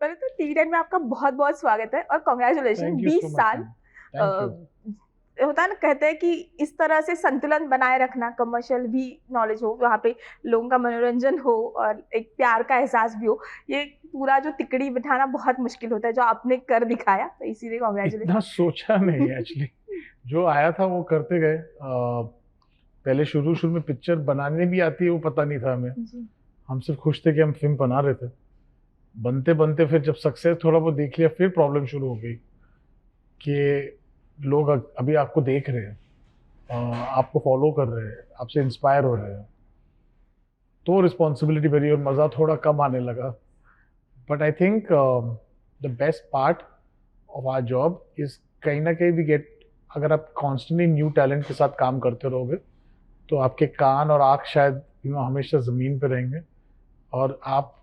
पहले तो टीवी10 में आपका बहुत बहुत स्वागत है और congratulation. Thank you 20 so much साल मैम। Thank you. होता है ना, कहते हैं कि इस तरह से संतुलन बनाए रखना, कमर्शियल भी नॉलेज हो, वहाँ पे लोगों का मनोरंजन हो और एक प्यार का एहसास भी हो, ये पूरा जो तिकड़ी बिठाना बहुत मुश्किल होता है, जो आपने कर दिखाया, तो इसीलिए इतना सोचा नहीं कॉन्ग्रेचुलेशन। एक्चुअली, जो आया था वो करते गए। पहले शुरू शुरू में पिक्चर बनाने भी आती है वो पता नहीं था हमें। जी। हम सिर्फ खुश थे कि हम फिल्म बना रहे थे। बनते बनते फिर जब सक्सेस थोड़ा बहुत देख लिया, फिर प्रॉब्लम शुरू हो गई कि लोग अभी आपको देख रहे हैं, आपको फॉलो कर रहे हैं, आपसे इंस्पायर हो रहे हैं, तो रिस्पॉन्सिबिलिटी बढ़ी और मज़ा थोड़ा कम आने लगा। But I think the best part of our job is कहीं ना कहीं वी गेट, अगर आप कॉन्स्टेंटली न्यू टैलेंट के साथ काम करते रहोगे तो आपके कान और आँख शायद हमेशा ज़मीन पे रहेंगे और आप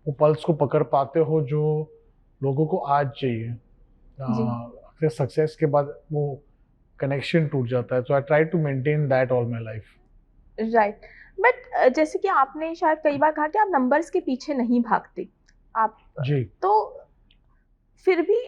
वो पल्स को पकड़ पाते हो जो लोगों को आज चाहिए। जी। अक्सर सक्सेस के बाद वो कनेक्शन टूट जाता है, तो I try to maintain that all my life. Right. But जैसे कि आपने शायद कई बार कहा कि आप नंबर्स के पीछे नहीं भागते, आप जी तो फिर भी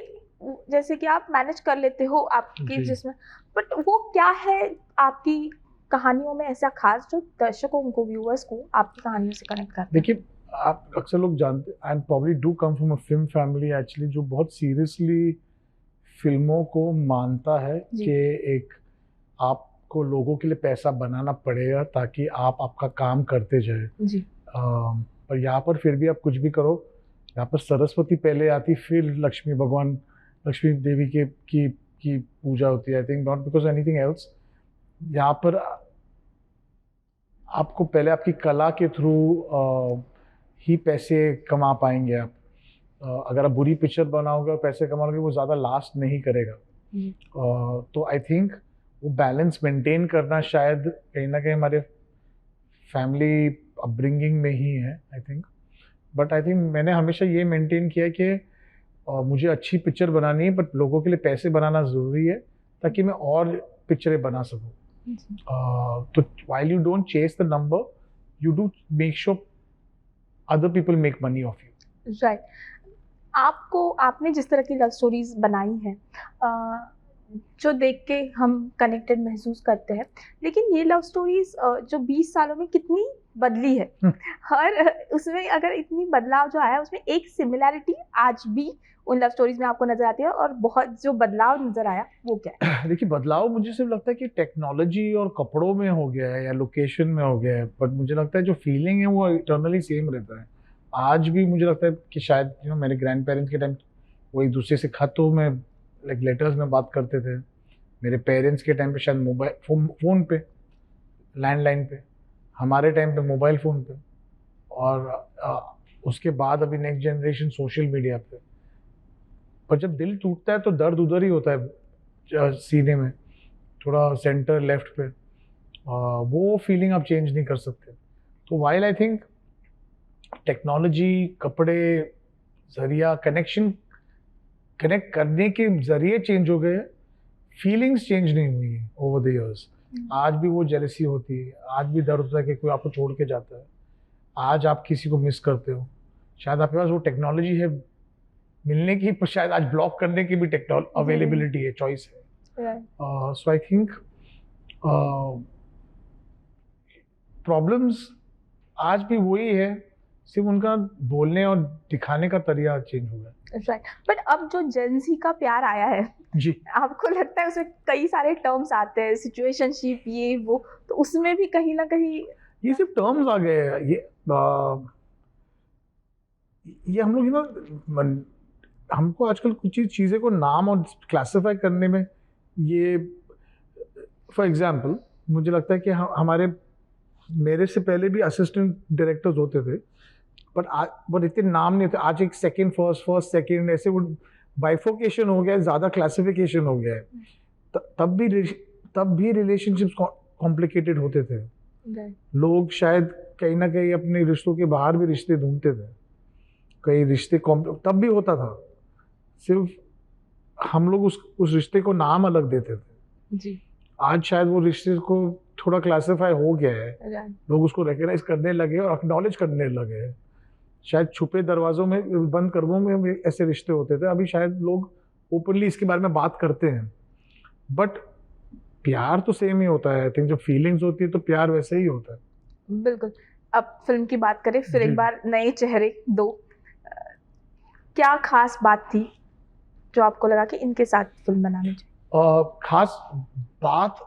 जैसे कि आप मैनेज कर लेते हो आपके जी। जिसमें, बट वो क्या है आपकी कहानियों में ऐसा खास जो दर्शकों को, व्यूअर्स को आपकी कहानियों से कनेक्ट करता है? देखिए, आप अक्सर लोग जानते, I probably do come from a film family actually, जो बहुत सीरियसली फिल्मों को मानता है जी। कि एक आपको लोगों के लिए पैसा बनाना पड़ेगा ताकि आप आपका काम करते जाए। जी। पर यहाँ पर फिर भी आप कुछ भी करो, यहाँ पर सरस्वती पहले आती, फिर लक्ष्मी भगवान, लक्ष्मी देवी की पूजा होती है। I think not because anything else. यहाँ पर आपको पहले आपकी कला के थ्रू ही पैसे कमा पाएंगे आप। अगर आप बुरी पिक्चर बनाओगे और पैसे कमाओगे, वो ज़्यादा लास्ट नहीं करेगा। तो आई थिंक वो बैलेंस मेंटेन करना शायद कहीं ना कहीं हमारे फैमिली अपब्रिंगिंग में ही है, I think. But I think मैंने हमेशा ये मेंटेन किया है कि मुझे अच्छी पिक्चर बनानी है, बट लोगों के लिए पैसे बनाना ज़रूरी है ताकि मैं और पिक्चरें बना सकूँ। जी। तो while you don't chase the number, you do make sure other people make money off you. Right. आपको, आपने जिस तरह की लव स्टोरीज बनाई हैं, जो देख के हम कनेक्टेड महसूस करते हैं, लेकिन ये लव स्टोरीज जो 20 सालों में कितनी बदली है। हर उसमें अगर इतनी बदलाव जो आया, उसमें एक सिमिलैरिटी आज भी उन लव स्टोरीज में आपको नजर आती है, और बहुत जो बदलाव नजर आया वो क्या है? देखिए, बदलाव मुझे सिर्फ लगता है कि टेक्नोलॉजी और कपड़ों में हो गया है या लोकेशन में हो गया है, बट मुझे लगता है जो फीलिंग है वो इटर्नली सेम रहता है। आज भी मुझे लगता है कि शायद मेरे ग्रैंड पेरेंट्स के टाइम वो एक दूसरे से खतों में, लाइक लेटर्स में बात करते थे। मेरे पेरेंट्स के टाइम पे शायद मोबाइल फ़ोन पे, लैंडलाइन पे। हमारे टाइम पे मोबाइल फ़ोन पे। और उसके बाद अभी नेक्स्ट जनरेशन सोशल मीडिया पे। पर जब दिल टूटता है तो दर्द उधर ही होता है, सीने में, थोड़ा सेंटर लेफ्ट पे। वो फीलिंग आप चेंज नहीं कर सकते। तो वाइल आई थिंक टेक्नोलॉजी, कपड़े, जरिया, कनेक्ट करने के जरिए चेंज हो गए, फीलिंग्स चेंज नहीं हुई है ओवर द इयर्स। आज भी वो जेलसी होती है, आज भी दर्द होता है कि कोई आपको छोड़ के जाता है, आज आप किसी को मिस करते हो। शायद आपके पास वो टेक्नोलॉजी है मिलने की, पर शायद आज ब्लॉक करने की भी टेक्नोलॉजी अवेलेबिलिटी है, चॉइस है। सो आई थिंक प्रॉब्लम्स आज भी वही है, सिर्फ उनका बोलने और दिखाने का तरीका चेंज हो गया। राइट। बट अब जो जेनजी का प्यार आया है, जी। आपको लगता है उसमें कई सारे टर्म्स आते हैं, सिचुएशनशिप, ये वो, तो उसमें भी कहीं ना कहीं ये सिर्फ टर्म्स आ गए हैं। ये हम लोग हमको आजकल कुछ चीज़ें को नाम और क्लासिफाई करने में, ये फॉर एग्जांपल मुझे लगता है कि हमारे, मेरे से पहले भी असिस्टेंट डायरेक्टर्स होते थे, बट इतने नाम नहीं थे। आज एक सेकंड, फर्स्ट सेकंड, ऐसे वो बाइफोकेशन हो गया है, ज़्यादा क्लासिफिकेशन हो गया है। तब भी रिलेशनशिप्स कॉम्प्लिकेटेड होते थे। लोग शायद कहीं ना कहीं अपने रिश्तों के बाहर भी रिश्ते ढूंढते थे, कई रिश्ते तब भी होता था, सिर्फ हम लोग उस रिश्ते को नाम अलग देते थे। जी। आज शायद वो रिश्ते को थोड़ा क्लासिफाई हो गया है, लोग उसको रिकग्नाइज करने लगे और एक्नॉलेज करने लगे हैं। शायद छुपे दरवाजों में, बंद कमरों में ऐसे रिश्ते होते थे। अभी शायद लोग ओपनली इसके बारे में बात करते हैं, बट प्यार तो सेम ही होता है। आई थिंक जब फीलिंग्स होती है तो प्यार वैसे ही होता है। बिल्कुल। अब फिल्म की बात करें फिर जी। एक बार, नए चेहरे 2, क्या खास बात थी जो आपको लगा कि इनके साथ फिल्म बनानी चाहिए? खास बात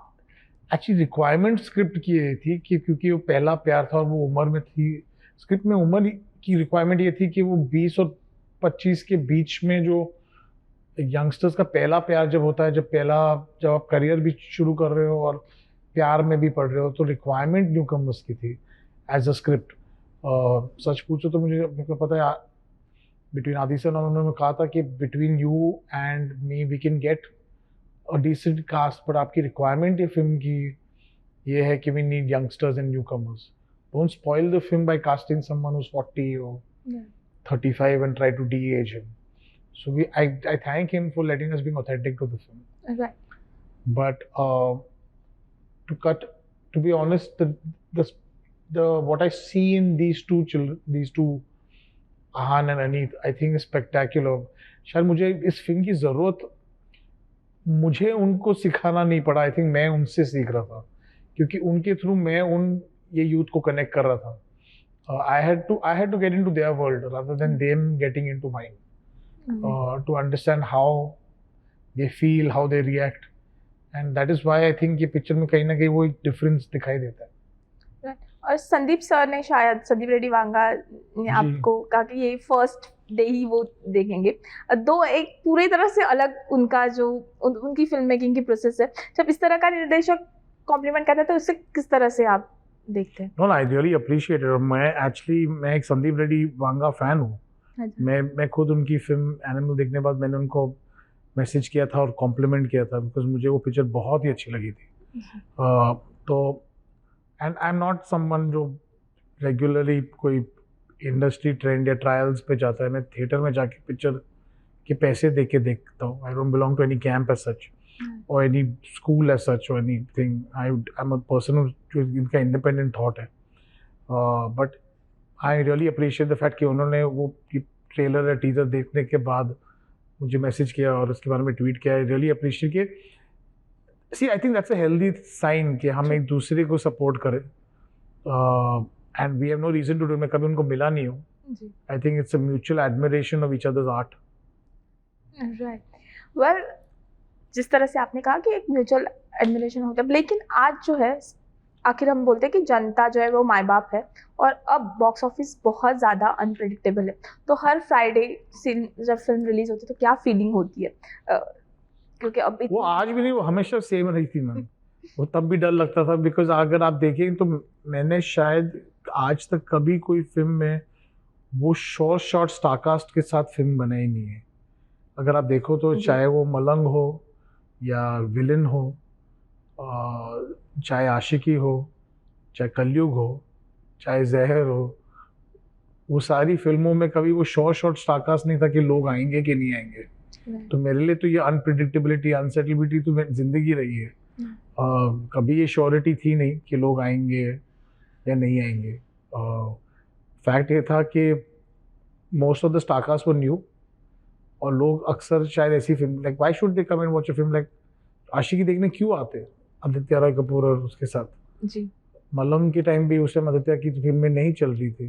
एक्चुअली रिक्वायरमेंट स्क्रिप्ट की ये थी कि क्योंकि वो पहला प्यार था और वो उम्र में थी, स्क्रिप्ट में उम्र की रिक्वायरमेंट ये थी कि वो 20 और 25 के बीच में, जो यंगस्टर्स का पहला प्यार जब होता है, जब आप करियर भी शुरू कर रहे हो और प्यार में भी पढ़ रहे हो, तो रिक्वायरमेंट न्यू कमर्स की थी एज अ स्क्रिप्ट। सच पूछो तो मेरे को पता है, बिटवीन आदि सर और उन्होंने कहा था कि between you and me we can get a decent cast, but आपकी रिक्वायरमेंट ये फिल्म की ये है कि we need youngsters and newcomers. Don't spoil the film by casting someone whose 40 or 35 and try to de-age him. So I thank him for letting us being authentic to the film. Right. But to be honest, the what I see in these two Ahan and Aneet, I think is spectacular. शायद मुझे इस film की जरूरत, मुझे उनको सिखाना नहीं पड़ा। आई थिंक मैं उनसे सीख रहा था, क्योंकि उनके थ्रू मैं ये यूथ को कनेक्ट कर रहा था। I had to get into their world rather than them getting into mine, to understand how they feel, how they react, and that is why I think ये पिक्चर में कहीं ना कहीं वो एक डिफरेंस दिखाई देता है। और संदीप सर ने, शायद संदीप रेड्डी वांगा ने आपको कहा कि ये फर्स्ट डे ही वो देखेंगे। दो एक पूरी तरह से अलग उनका जो उनकी फिल्म मेकिंग की प्रोसेस है, जब इस तरह का निर्देशक कॉम्प्लीमेंट करता है तो उससे किस तरह से आप देखते हैं? No, I really appreciate it. मैं एक संदीप रेड्डी वांगा फैन हूँ। मैं खुद उनकी फिल्म एनिमल देखने बाद मैंने उनको मैसेज किया था और कॉम्प्लीमेंट किया था, बिकॉज मुझे वो पिक्चर बहुत ही अच्छी लगी थी। तो and I am not someone जो रेगुलरली कोई इंडस्ट्री ट्रेंड या ट्रायल्स पे जाता है। मैं थिएटर में जाके पिक्चर के पैसे दे के देखता हूँ। I don't belong to any camp as such or any school as such or anything. I'm a person who इनका independent thought है, but I really appreciate the fact कि उन्होंने वो ट्रेलर या टीजर देखने के बाद मुझे मैसेज किया और उसके बारे में ट्वीट किया। I really appreciate कि see I think that's a healthy sign कि हम एक दूसरे को सपोर्ट करें, and we have no reason to do। मैं कभी उनको मिला नहीं हूँ। I think it's a mutual admiration of each other's art. Right. Well, जिस तरह से आपने कहा कि एक म्यूचुअल एडमिरेशन होता है, लेकिन आज जो है आखिर हम बोलते हैं कि जनता जो है वो माँ बाप है, और अब बॉक्स ऑफिस बहुत ज़्यादा अनप्रेडिक्टेबल है। तो हर फ्राइडे जब फिल्म रिलीज होती है तो क्या फीलिंग होती है? क्योंकि अब वो आज भी नहीं, वो हमेशा सेम रही थी मैम। वो तब भी डर लगता था, बिकॉज अगर आप देखें तो मैंने शायद आज तक कभी कोई फिल्म में वो शॉर्ट स्टारकास्ट के साथ फिल्म बनाई नहीं है। अगर आप देखो तो चाहे वो मलंग हो या विलन हो, चाहे आशिकी हो, चाहे कलयुग हो, चाहे जहर हो, वो सारी फिल्मों में कभी वो शॉर्ट स्टारकास्ट नहीं था कि लोग आएंगे कि नहीं आएंगे। तो मेरे लिए तो ये अनप्रिडिक्टेबिलिटी, अनसेटलिबिलिटी तो जिंदगी रही है। कभी ये श्योरिटी थी नहीं कि लोग आएंगे या नहीं आएंगे। फैक्ट ये था कि most of the star cast were new, और लोग अक्सर शायद ऐसी film like why should they come and watch a film like Aashiqui देखने क्यों आते हैं आदित्य रॉय कपूर और उसके साथ। जी। मलंग के टाइम भी उस टाइम आदित्य की फिल्में नहीं चल रही थी।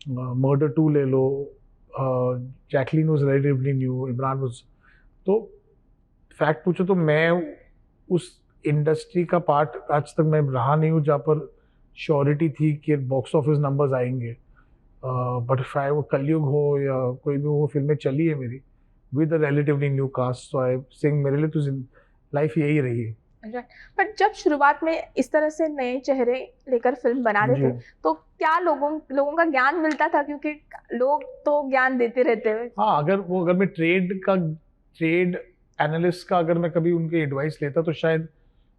मर्डर 2 ले लो, Jacqueline was relatively new, Imran was. तो फैक्ट पूछो तो मैं उस इंडस्ट्री का पार्ट आज तक मैं रहा नहीं हूँ जहाँ पर श्योरिटी थी कि बॉक्स ऑफिस नंबर्स आएंगे। बट चाहे वो कलयुग हो या कोई भी वो फिल्में चली है मेरी with a relatively new cast, so I think मेरे लिए तो लाइफ यही रही है। बट जब शुरुआत में इस तरह से नए चेहरे लेकर फिल्म बनाते थे तो क्या लोगों का ज्ञान मिलता था? क्योंकि लोग तो ज्ञान देते रहते हैं। हाँ, अगर मैं ट्रेड एनालिस्ट का अगर मैं कभी उनके एडवाइस लेता तो शायद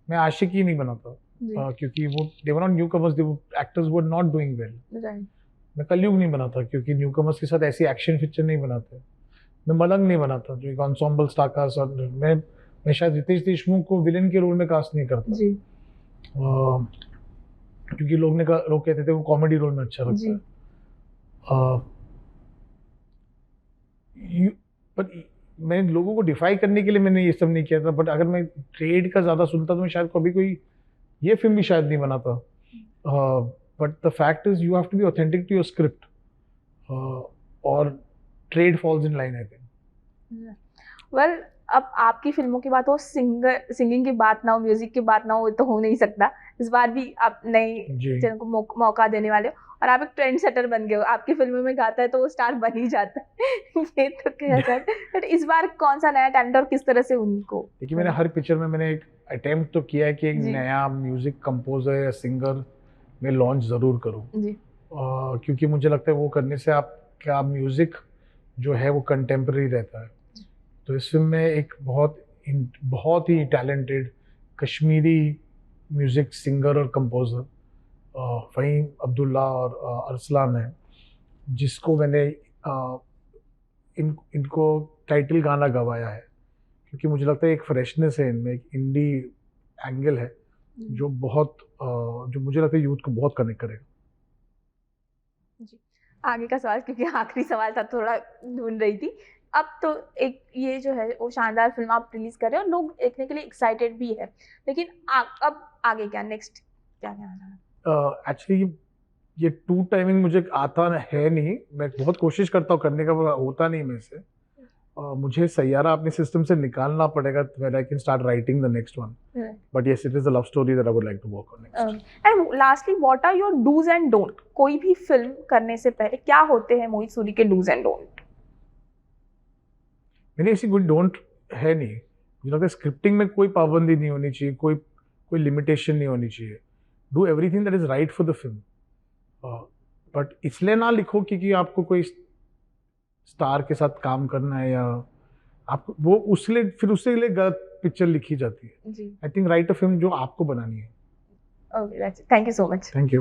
मैं आशिकी नहीं बनाता, क्योंकि वो they were not newcomers, they actors were not doing well. मैं कलयुग नहीं बनाता क्योंकि न्यू कमर्स के साथ ऐसी एक्शन पिक्चर नहीं बनाते। मैं मलंग नहीं बनाता जो एक एंसेम्बल स्टार कास्ट, और मैं शायद रितेश देशमुख को विलेन के रोल में कास्ट नहीं करता जी। क्योंकि लोग कहते थे वो कॉमेडी रोल में अच्छा लगता है। पर मैं लोगों को डिफाई करने के लिए मैंने ये सब नहीं किया था, बट अगर मैं ट्रेड का ज़्यादा सुनता तो मैं शायद कभी कोई ये फिल्म भी शायद नहीं बनाता। But the fact is you have to be authentic to your script, और trade falls in line I think. Well, अब आपकी फिल्मों की बात हो, सिंगिंग की बात ना हो, म्यूजिक की बात ना हो, तो हो नहीं सकता। इस बार भी आप नए जी चैनल को मौका देने वाले हो और आप एक ट्रेंड सेटर बन गए हो। आपकी फिल्मों में गाता है तो वो स्टार बन ही जाता है ये तो कहा जाए। बट इस बार कौन सा नया टैलेंट और किस तरह से उनको? देखिए, मैंने हर पिक्चर में मैंने एक अटेम्प्ट तो किया है कि एक जी। नया म्यूजिक कंपोजर या सिंगर मैं लॉन्च ज़रूर करूँ, जी क्योंकि मुझे लगता है वो करने से आपका म्यूज़िक जो है वो कंटेम्प्रेरी रहता है। तो इस फिल्म में एक बहुत ही टैलेंटेड कश्मीरी म्यूज़िक सिंगर और कंपोज़र फ़हीम अब्दुल्ला और अरसलान है, जिसको मैंने इनको टाइटल गाना गवाया है, क्योंकि मुझे लगता है एक फ्रेशनेस है इनमें, एक इंडी एंगल है जो जो मुझे लगता है यूथ को बहुत कनेक्ट करेगा। जी। आगे का सवाल, क्योंकि आखिरी सवाल था, थोड़ा ढूंढ रही थी। अब तो एक ये जो है वो शानदार फिल्म आप रिलीज कर रहे हो और लोग देखने के लिए एक्साइटेड भी है, लेकिन अब आगे क्या, नेक्स्ट क्या कहना है? एक्चुअली ये टू टाइमिंग मुझे आता है नहीं, मैं बहुत कोशिश करता हूँ करने का, पर होता नहीं मेरे से। मुझे सैयारा अपने सिस्टम से निकालना पड़ेगा when I can start writing the next one. But yes, it is a love story that I would like to work on next. And lastly, what are your dos and don't? कोई भी film करने से पहले क्या होते हैं मोहित सूरी के dos and don't? मैंने ऐसी कोई डोंट है नहीं। मुझे लगता है स्क्रिप्टिंग में कोई पाबंदी नहीं होनी चाहिए, कोई लिमिटेशन नहीं होनी चाहिए। Do everything that is right for the film, but इसलिए ना लिखो क्योंकि आपको कोई स्टार के साथ काम करना है, या आपको वो उसके लिए गलत पिक्चर लिखी जाती है। जी, I think write a film जो आपको बनानी है। Okay, thank you so much. Thank you.